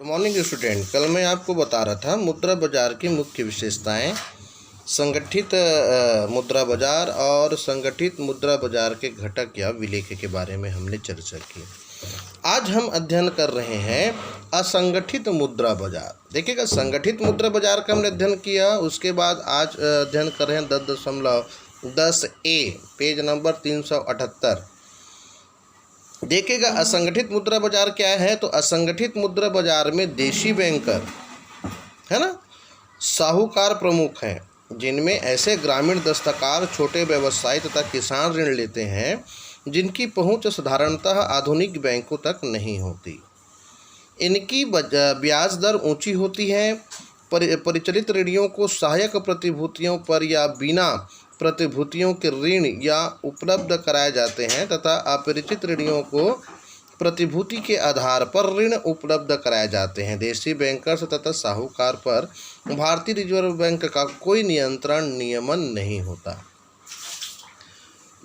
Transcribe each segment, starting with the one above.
Good morning student. कल मैं आपको बता रहा था मुद्रा बाजार की मुख्य विशेषताएं, संगठित मुद्रा बाजार और संगठित मुद्रा बाजार के घटक या विलेख के बारे में हमने चर्चा की। आज हम अध्ययन कर रहे हैं असंगठित मुद्रा बाजार। देखिएगा, संगठित मुद्रा बाजार का हमने अध्ययन किया, उसके बाद आज अध्ययन कर रहे हैं 10.10A पेज नंबर 378। देखिएगा, असंगठित मुद्रा बाजार क्या है। तो असंगठित मुद्रा बाजार में देशी बैंकर, है ना, साहूकार प्रमुख हैं, जिनमें ऐसे ग्रामीण दस्तकार, छोटे व्यवसायी तथा किसान ऋण लेते हैं जिनकी पहुंच साधारणतः आधुनिक बैंकों तक नहीं होती। इनकी ब्याज दर ऊंची होती है। परिचालित ऋणियों को सहायक प्रतिभूतियों पर या बिना प्रतिभूतियों के ऋण या उपलब्ध कराए जाते हैं तथा अपरिचित ऋणियों को प्रतिभूति के आधार पर ऋण उपलब्ध कराए जाते हैं। देशी बैंकर्स तथा साहूकार पर भारतीय रिजर्व बैंक का कोई नियमन नहीं होता।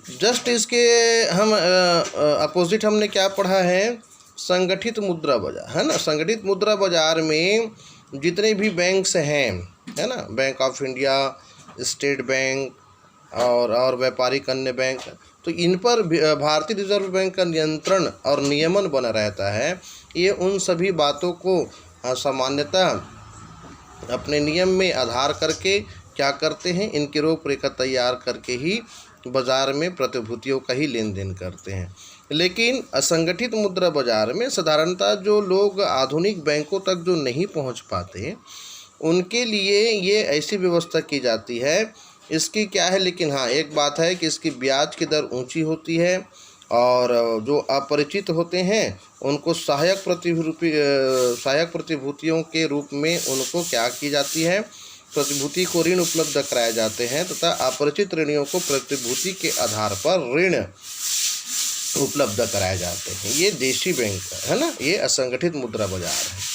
जस्ट इसके हम अपोजिट हमने क्या पढ़ा है, संगठित मुद्रा बाजार, है ना। संगठित मुद्रा बाजार में जितने भी बैंक्स हैं, है ना, bank of India, state bank और व्यापारिक अन्य बैंक, तो इन पर भारतीय रिजर्व बैंक का नियंत्रण और नियमन बना रहता है। ये उन सभी बातों को सामान्यतः अपने नियम में आधार करके क्या करते हैं, इनकी रूपरेखा तैयार करके ही बाजार में प्रतिभूतियों का ही लेन देन करते हैं। लेकिन असंगठित मुद्रा बाजार में साधारणतः जो लोग आधुनिक बैंकों तक जो नहीं पहुंच पाते, उनके लिए ये ऐसी व्यवस्था की जाती है। इसकी क्या है, लेकिन हाँ, एक बात है कि इसकी ब्याज की दर ऊंची होती है और जो अपरिचित होते हैं उनको सहायक प्रतिभूतियों के रूप में उनको क्या की जाती है, प्रतिभूति को ऋण उपलब्ध कराए जाते हैं तथा अपरिचित ऋणियों को प्रतिभूति के आधार पर ऋण उपलब्ध कराए जाते हैं। ये देशी बैंक है ना, ये असंगठित मुद्रा बाजार है।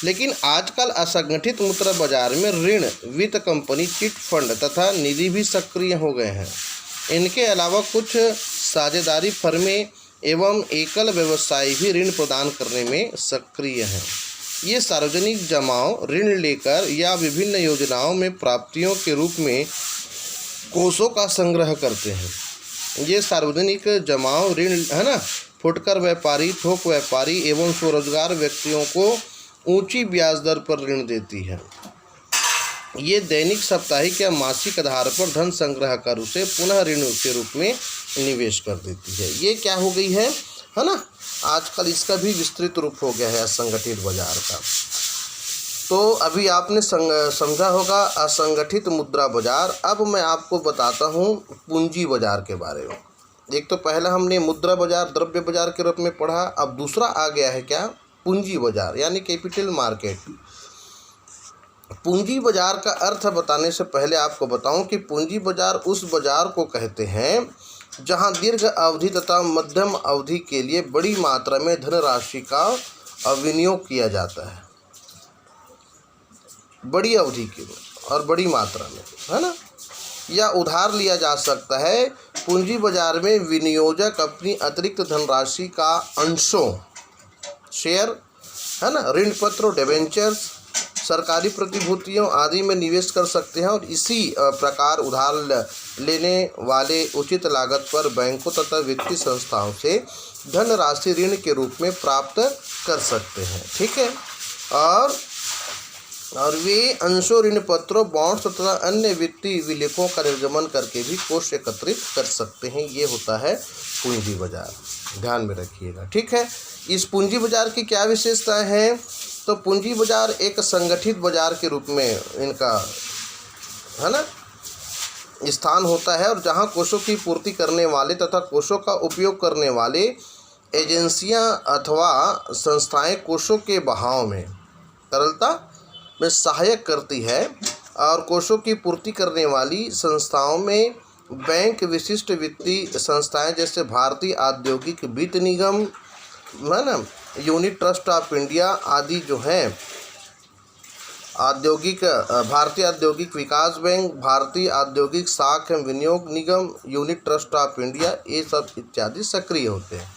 लेकिन आजकल असंगठित मुद्रा बाजार में ऋण, वित्त कंपनी, चिट फंड तथा निधि भी सक्रिय हो गए हैं। इनके अलावा कुछ साझेदारी फर्में एवं एकल व्यवसायी भी ऋण प्रदान करने में सक्रिय हैं। ये सार्वजनिक जमाव ऋण लेकर या विभिन्न योजनाओं में प्राप्तियों के रूप में कोषों का संग्रह करते हैं। ये सार्वजनिक जमाव ऋण, है ना, फुटकर व्यापारी, थोक व्यापारी एवं स्वरोजगार व्यक्तियों को ऊंची ब्याज दर पर ऋण देती है। ये दैनिक, साप्ताहिक या मासिक आधार पर धन संग्रह कर उसे पुनः ऋण के रूप में निवेश कर देती है। ये क्या हो गई है ना, आजकल इसका भी विस्तृत रूप हो गया है असंगठित बाजार का। तो अभी आपने समझा होगा असंगठित मुद्रा बाजार। अब मैं आपको बताता हूँ पूंजी बाजार के बारे में। एक तो पहला हमने मुद्रा बाजार, द्रव्य बाजार के रूप में पढ़ा, अब दूसरा आ गया है क्या, पूंजी बाजार, यानी कैपिटल मार्केट। पूंजी बाजार का अर्थ बताने से पहले आपको बताऊं कि पूंजी बाजार उस बाजार को कहते हैं जहां दीर्घ अवधि तथा मध्यम अवधि के लिए बड़ी मात्रा में धनराशि का विनियोग किया जाता है। बड़ी अवधि के लिए और बड़ी मात्रा में, है ना, या उधार लिया जा सकता है। पूंजी बाजार में विनियोजक अपनी अतिरिक्त धनराशि का अंशों, शेयर, है ना, ऋण पत्रों, डिबेंचर्स, सरकारी प्रतिभूतियों आदि में निवेश कर सकते हैं और इसी प्रकार उधार लेने वाले उचित लागत पर बैंकों तथा वित्तीय संस्थाओं से धनराशि ऋण के रूप में प्राप्त कर सकते हैं। ठीक है, और वे अंशों, ऋण पत्रों, बॉन्ड्स तथा अन्य वित्तीय विलेखों का निर्गमन करके भी कोष एकत्रित कर सकते हैं। ये होता है पूंजी बाजार, ध्यान में रखिएगा। ठीक है, इस पूंजी बाजार की क्या विशेषताएं हैं। तो पूंजी बाजार एक संगठित बाजार के रूप में इनका, है ना, स्थान होता है और जहां कोषों की पूर्ति करने वाले तथा कोषों का उपयोग करने वाले एजेंसियां अथवा संस्थाएं कोषों के बहाव में, तरलता में सहायक करती है और कोषों की पूर्ति करने वाली संस्थाओं में बैंक, विशिष्ट वित्तीय संस्थाएं जैसे भारतीय औद्योगिक वित्त निगम, है ना, यूनिट ट्रस्ट ऑफ इंडिया आदि जो हैं, भारतीय औद्योगिक विकास बैंक, भारतीय औद्योगिक साख एवं विनियोग निगम, यूनिट ट्रस्ट ऑफ इंडिया, ये सब इत्यादि सक्रिय होते हैं।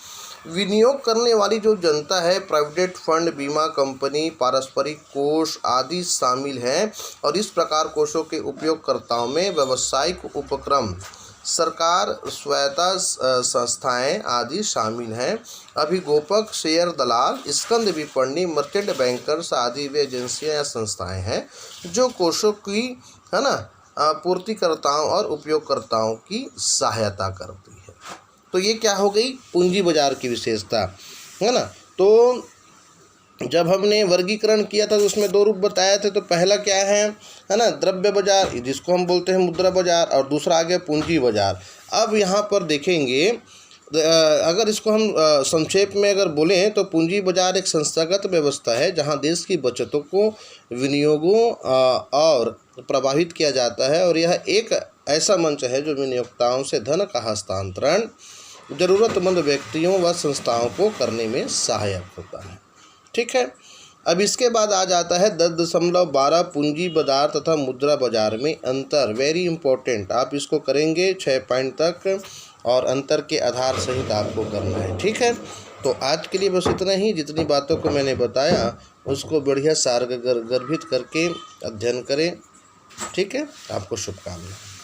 विनियोग करने वाली जो जनता है, प्राइवेट फंड, बीमा कंपनी, पारस्परिक कोष आदि शामिल हैं और इस प्रकार कोषों के उपयोगकर्ताओं में व्यावसायिक उपक्रम, सरकार, स्वायत्ता संस्थाएं आदि शामिल हैं। अभिगोपक, शेयर दलाल, स्कंद विपणनी, मर्चेंट बैंकर्स आदि वे एजेंसियां या संस्थाएं हैं जो कोषों की, है ना, पूर्तिकर्ताओं और उपयोगकर्ताओं की सहायता करती है। तो ये क्या हो गई, पूंजी बाजार की विशेषता, है ना। तो जब हमने वर्गीकरण किया था तो उसमें दो रूप बताए थे। तो पहला क्या है ना, द्रव्य बाजार, जिसको हम बोलते हैं मुद्रा बाजार, और दूसरा आ गया पूंजी बाजार। अब यहाँ पर देखेंगे, अगर इसको हम संक्षेप में अगर बोलें तो पूंजी बाजार एक संस्थागत व्यवस्था है जहाँ देश की बचतों को विनियोगों और प्रभावित किया जाता है, और यह एक ऐसा मंच है जो विनियोक्ताओं से धन का हस्तांतरण जरूरतमंद व्यक्तियों व संस्थाओं को करने में सहायक होता है। ठीक है। अब इसके बाद आ जाता है 10.12 पूंजी बाजार तथा मुद्रा बाजार में अंतर। वेरी इंपॉर्टेंट, आप इसको करेंगे 6 पॉइंट तक और अंतर के आधार सहित आपको करना है। ठीक है। तो आज के लिए बस इतना ही। जितनी बातों को मैंने बताया उसको बढ़िया सारगर्भित करके अध्ययन करें। ठीक है। आपको शुभकामनाएं।